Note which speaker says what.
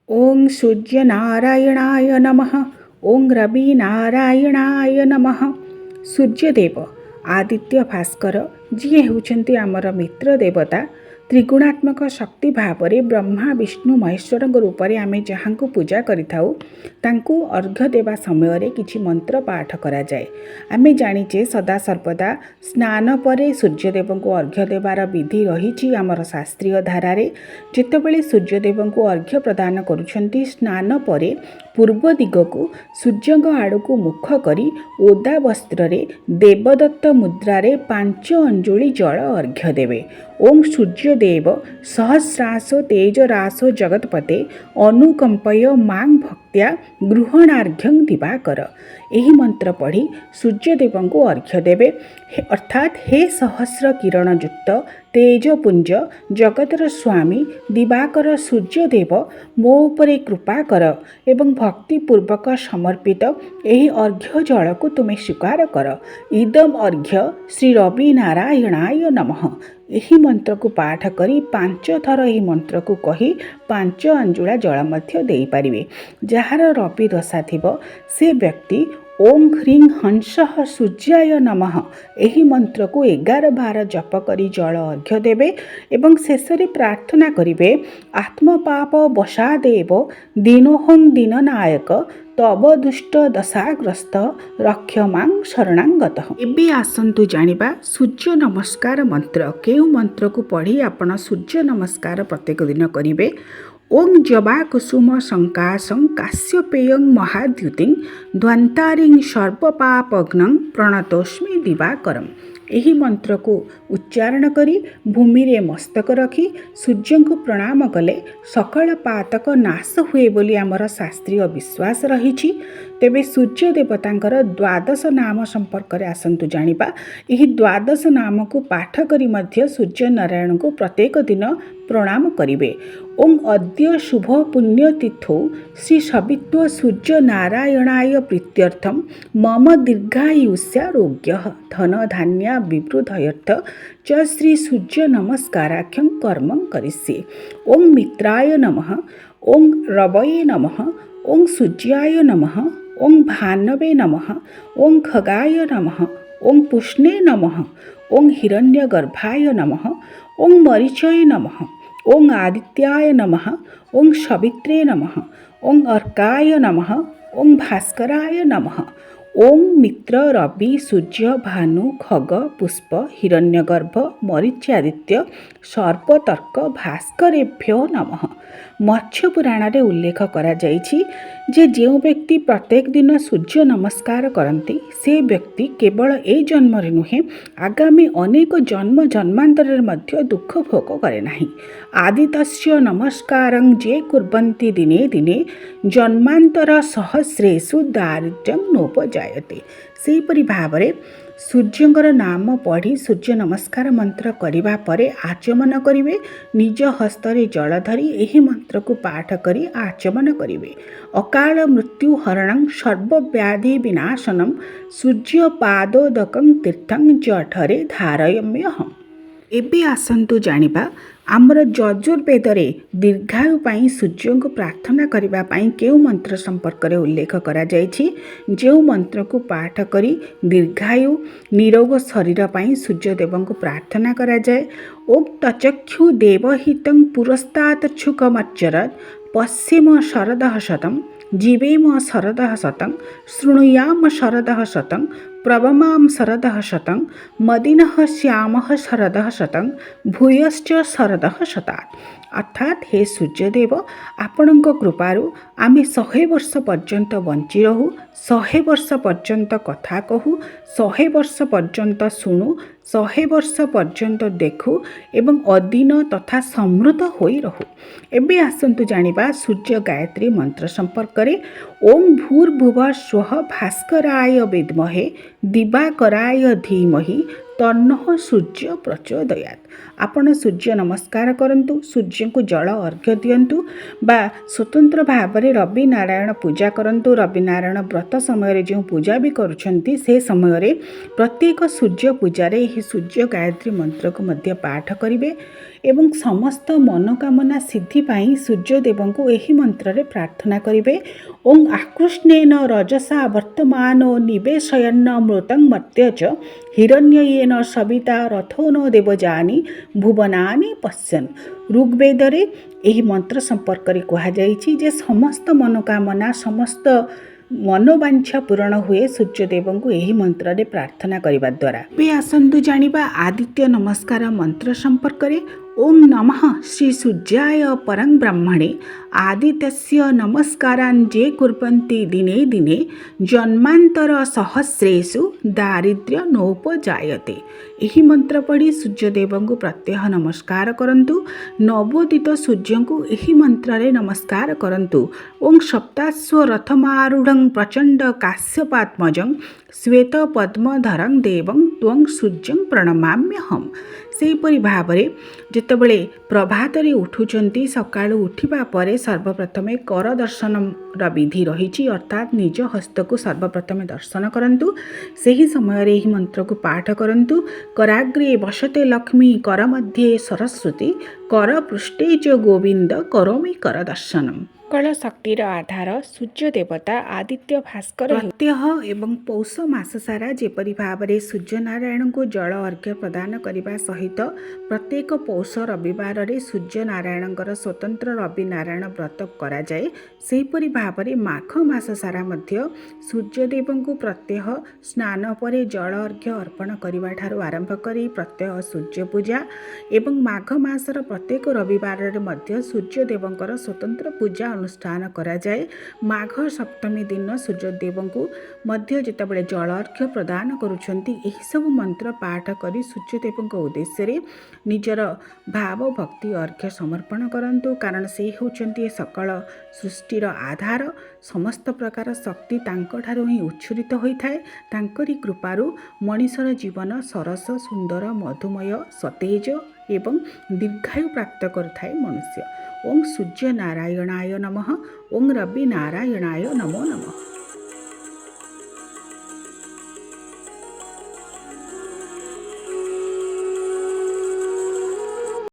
Speaker 1: ओं सूर्यनारायणाय नमः। ओं रविनारायणाय नमः। सूर्यदेव आदित्य भास्कर जी होउछन्ति आमर मित्र देवता त्रिगुणात्मक शक्ति भाव में ब्रह्मा विष्णु महेश्वर रूप में आम जहाँ को पूजा करिथाउ तांकु अर्घ्य देवा समय किछि मंत्र पाठ करा जाए। आमे जानिचे सदा सर्वदा स्नान पर सूर्यदेव को अर्घ्य देवार विधि रही आमर शास्त्रीय धारारे। जेतेबेले सूर्यदेव को अर्घ्य प्रदान करुछन्ति स्नान पर पूर्व दिग को सूर्य आड़ को मुख करी ओदा वस्त्र रे देवदत्त मुद्रारे 5 अंजुली जल अर्घ्य देवे। ओं सूर्यदेव सहस्रासो तेजरासो जगतपते अनुकंपय मां भक्त्या गृहणार्घ्यं दिवाकर। यही मंत्र पढ़ी सूर्यदेव को अर्घ्य देवे। अर्थात हे सहस्र किरण युक्त तेजपुंज जगतर स्वामी दिवाकर सूर्यदेव मो उपरे कृपा कर एवं भक्तिपूर्वक समर्पित यही अर्घ्य जल को तुम्हें स्वीकार कर। इदम अर्घ्य श्री रवि नारायणाय नमः। यही मंत्र को पाठ करी 5 थर यही मंत्र को कही 5 अंजुला जल मध्य देई पारिबे। जार रवि दशा थिबो से व्यक्ति ओं ह्रीं हंसः सूर्याय नमः यही मंत्र को 11 बार जप करी जल अर्घ्य देवे एवं शेष प्रार्थना करिवे आत्मपाप वशादेव दीनोहं दीननायक तब दुष्ट दशाग्रस्त रक्षमां शरणागतः। एबे आसंतु जानिबा सूर्य नमस्कार मंत्र। केउ मंत्र को पढ़ी आपण सूर्य नमस्कार प्रत्येक दिन करिवे। ओं जबा कुसुम संकाशं काश्यपेयं महाद्युतिं ध्वंतारिं सर्वपापघ्नं प्रणतोस्मि दिवाकरम। यही मंत्र को उच्चारण करी भूमि रे मस्तक रखी सूर्य को प्रणाम कले सकल पातक नाश हुए बोली आमर शास्त्रीय विश्वास रही। तेबे सूर्य देवतांकर द्वादश नाम संपर्क में आसंतु जानिबा। यही द्वादश नाम को पाठ करी मध्य सूर्य नारायण को प्रत्येक दिन प्रणाम करिवे। ओं अद्य शुभ पुण्यतिथौ श्री सवित्व सूर्य नारायणाय प्रीत्यर्थम मम दीर्घायुष्यारोग्य धन धान्य विवृद्धयर्थ च श्री सूर्य नमस्काराख्यं कर्म करिष्ये। ओं मित्राय नमः। ओं रवये नमः। ओं सूर्याय नमः। ओं भानवे नमः। ओं खगाय नमः। ओं पुष्णे नमः। ओं हिरण्यगर्भाय नमः। ओं मरीचये नमः। ओं आदित्याय नमः। ओं सवित्रे नमः। ओं अर्काय नमः। ओं भास्कराय नमः। ओं मित्र रवि सूर्य भानु खग पुष्प हिरण्यगर्भ मरीच्यादित्य सर्पतर्क भास्करेभ्यो नमः। मत्स्य पुराण रे उल्लेख करा जाइछि जे जो व्यक्ति प्रत्येक दिन सूर्य नमस्कार करती से व्यक्ति केवल ए जन्म रे नुहे आगामी अनेक जन्म जन्मांतर मध्य दुख भोग करे नाही। आदितस्य नमस्कारं जे कुर्वन्ति दिने दिने जन्मांतर सहस्रेषु दारिद्र्यं नोपजायते। सेहिपरि भावरे सूर्यंकर नाम पढ़ी सूर्य नमस्कार मंत्र करिबा परे आचमन करिवे। निज हस्तरे जल धरी यही मंत्र को पाठ करी आचमन करिवे। अकाल मृत्यु हरणं सर्वव्याधि विनाशनम सूर्य पादोदकं तीर्थं जठरे धारयम्यहम्। एबे आसंतु जानिबा आमर यजुर्वेदरे दीर्घायु पाई सूर्य को प्रार्थना करिबा पाई केउ मंत्र संपर्क में उल्लेख करा जाइछि। जो मंत्र को पाठ करी दीर्घायु निरोग शरीर पाई सूर्यदेव को प्रार्थना करा जाए। ओं तचक्षु देवहितं पुरस्ताच्छुकमच्चरत् पश्चिम शरदः शतं जीवेम शरदः शतं शृणुयाम शरदः शतं प्रवमां शरदः शतं मदिनः श्यामः शरदः शतं भूयश्च शरदः शतात्। अर्थात हे सूर्यदेव आपणक कृपारु आमे 100 वर्ष पर्यंत बंची रहू 100 वर्ष पर्यंत कथा कहू 100 वर्ष पर्यंत शुणु 100 वर्ष पर्यंत देखू एवं अदीन तथा समृद्ध होई रहू। एबे आसंतु जानिबा सूर्य गायत्री मंत्र संपर्क रे। ओं भूर्भुवः स्वः भास्कराय विद्महे दिवाकराय धीमहि ତନ୍ନଃ ସୂର୍ଯ୍ୟ ପ୍ରଚୋଦୟାତ୍। ଆପଣ ସୂର୍ଯ୍ୟ ନମସ୍କାର କରନ୍ତୁ, ସୂର୍ଯ୍ୟଙ୍କୁ ଜଳ ଅର୍ଘ୍ୟ ଦିଅନ୍ତୁ ବା ସ୍ୱତନ୍ତ୍ର ଭାବରେ ରବି ନାରାୟଣ ପୂଜା କରନ୍ତୁ। ରବି ନାରାୟଣ ବ୍ରତ ସମୟରେ ଯେଉଁ ପୂଜା ବି କରୁଛନ୍ତି ସେ ସମୟରେ ପ୍ରତ୍ୟେକ ସୂର୍ଯ୍ୟ ପୂଜାରେ ଏହି ସୂର୍ଯ୍ୟ ଗାୟତ୍ରୀ ମନ୍ତ୍ରକୁ ମଧ୍ୟ ପାଠ କରିବେ ଏବଂ ସମସ୍ତ ମନୋକାମନା ସିଦ୍ଧି ପାଇଁ ସୂର୍ଯ୍ୟଦେବଙ୍କୁ ଏହି ମନ୍ତ୍ରରେ ପ୍ରାର୍ଥନା କରିବେ। ଓଂ ଆକୃଷ୍ଣେନ ରଜସା ବର୍ତ୍ତମାନୋ ନିବେଶୟନ୍ନ ମୃତଂ ମର୍ତ୍ତ୍ୟଚ ହିରଣ୍ୟୟେନ ସବିତା ରଥୋନ ଦେବଯାନି ଭୁବନାନି ପଶ୍ୟନ୍। ଋଗ୍ବେଦରେ ଏହି ମନ୍ତ୍ର ସମ୍ପର୍କରେ କୁହାଯାଇଛି ଯେ ସମସ୍ତ ମନୋକାମନା ସମସ୍ତ ମନୋବାଞ୍ଛା ପୂରଣ ହୁଏ ସୂର୍ଯ୍ୟଦେବଙ୍କୁ ଏହି ମନ୍ତ୍ରରେ ପ୍ରାର୍ଥନା କରିବା ଦ୍ୱାରା। ଏବେ ଆସନ୍ତୁ ଜାଣିବା ଆଦିତ୍ୟ ନମସ୍କାର ମନ୍ତ୍ର ସମ୍ପର୍କରେ। ଓಂ ନମଃ ଶ୍ରୀ ସୂର୍ଯ୍ୟାୟ ପରଂ ବ୍ରହ୍ମଣେ ଆଦିତ୍ୟସ୍ୟ ନମସ୍କାରାନ୍ ଯେ କୁର୍ବନ୍ତି ଦିନେ ଦିନେ ଜନ୍ମାନ୍ତର ସହସ୍ରେଷୁ ଦାରିଦ୍ର୍ୟ ନୋପଜାୟତେ। ଏହି ମନ୍ତ୍ର ପଢ଼ି ସୂର୍ଯ୍ୟଦେବଙ୍କୁ ପ୍ରତ୍ୟହ ନମସ୍କାର କରନ୍ତୁ। ନବୋଦିତ ସୂର୍ଯ୍ୟଙ୍କୁ ଏହି ମନ୍ତ୍ରରେ ନମସ୍କାର କରନ୍ତୁ। ଓଂ ସପ୍ତାଶ୍ୱ ରଥମାରୂଢ଼ଂ ପ୍ରଚଣ୍ଡ କାଶ୍ୟପାତ୍ମଜଂ ଶ୍ୱେତ ପଦ୍ମଧରଂ ଦେବଂ ତ୍ୱଂ ସୂର୍ଯ୍ୟଂ ପ୍ರಣମାମ୍ୟହମ୍। ସେହିପରି ଭାବରେ ଯେତେବେଳେ ପ୍ରଭାତରେ ଉଠୁଛନ୍ତି, ସକାଳୁ ଉଠିବା ପରେ ସର୍ବପ୍ରଥମେ କର ଦର୍ଶନର ବିଧି ରହିଛି, ଅର୍ଥାତ୍ ନିଜ ହସ୍ତକୁ ସର୍ବପ୍ରଥମେ ଦର୍ଶନ କରନ୍ତୁ। ସେହି ସମୟରେ ଏହି ମନ୍ତ୍ରକୁ ପାଠ କରନ୍ତୁ। କରାଗ୍ରେ ବସତେ ଲକ୍ଷ୍ମୀ କର ମଧ୍ୟରେ ସରସ୍ୱତୀ କର ପୃଷ୍ଠେ ଚ ଗୋବିନ୍ଦ କରୋମି କର ଦର୍ଶନମ୍। ସକଳ ଶକ୍ତିର ଆଧାର ସୂର୍ଯ୍ୟ ଦେବତା ଆଦିତ୍ୟ ଭାସ୍କର ପ୍ରତ୍ୟହ ଏବଂ ପୌଷ ମାସ ସାରା ଯେପରି ଭାବରେ ସୂର୍ଯ୍ୟନାରାୟଣଙ୍କୁ ଜଳ ଅର୍ଘ୍ୟ ପ୍ରଦାନ କରିବା ସହିତ ପ୍ରତ୍ୟେକ ପୌଷ ରବିବାରରେ ସୂର୍ଯ୍ୟନାରାୟଣଙ୍କର ସ୍ୱତନ୍ତ୍ର ରବି ନାରାୟଣ ବ୍ରତ କରାଯାଏ, ସେହିପରି ଭାବରେ ମାଘ ମାସ ସାରା ମଧ୍ୟ ସୂର୍ଯ୍ୟଦେବଙ୍କୁ ପ୍ରତ୍ୟହ ସ୍ନାନ ପରେ ଜଳ ଅର୍ଘ୍ୟ ଅର୍ପଣ କରିବା ଠାରୁ ଆରମ୍ଭ କରି ପ୍ରତ୍ୟହ ସୂର୍ଯ୍ୟ ପୂଜା ଏବଂ ମାଘ ମାସର ପ୍ରତ୍ୟେକ ରବିବାରରେ ମଧ୍ୟ ସୂର୍ଯ୍ୟଦେବଙ୍କର ସ୍ୱତନ୍ତ୍ର ପୂଜା ଅନୁଷ୍ଠାନ କରାଯାଏ। ମାଘ ସପ୍ତମୀ ଦିନ ସୂର୍ଯ୍ୟଦେବଙ୍କୁ ମଧ୍ୟ ଯେତେବେଳେ ଜଳ ଅର୍ଘ୍ୟ ପ୍ରଦାନ କରୁଛନ୍ତି, ଏହିସବୁ ମନ୍ତ୍ର ପାଠ କରି ସୂର୍ଯ୍ୟଦେବଙ୍କ ଉଦ୍ଦେଶ୍ୟରେ ନିଜର ଭାବ ଭକ୍ତି ଅର୍ଘ୍ୟ ସମର୍ପଣ କରନ୍ତୁ, କାରଣ ସେ ହେଉଛନ୍ତି ସକଳ ସୃଷ୍ଟିର ଆଧାର। ସମସ୍ତ ପ୍ରକାର ଶକ୍ତି ତାଙ୍କଠାରୁ ହିଁ ଉଚ୍ଛୁରିତ ହୋଇଥାଏ। ତାଙ୍କରି କୃପାରୁ ମଣିଷର ଜୀବନ ସରସ, ସୁନ୍ଦର, ମଧୁମୟ, ସତେଜ ଏବଂ ଦୀର୍ଘାୟୁ ପ୍ରାପ୍ତ କରିଥାଏ ମନୁଷ୍ୟ। ଓଂ ସୂର୍ଯ୍ୟ ନାରାୟଣାୟ ନମଃ। ଓଂ ରବି ନାରାୟଣାୟ ନମୋ ନମଃ।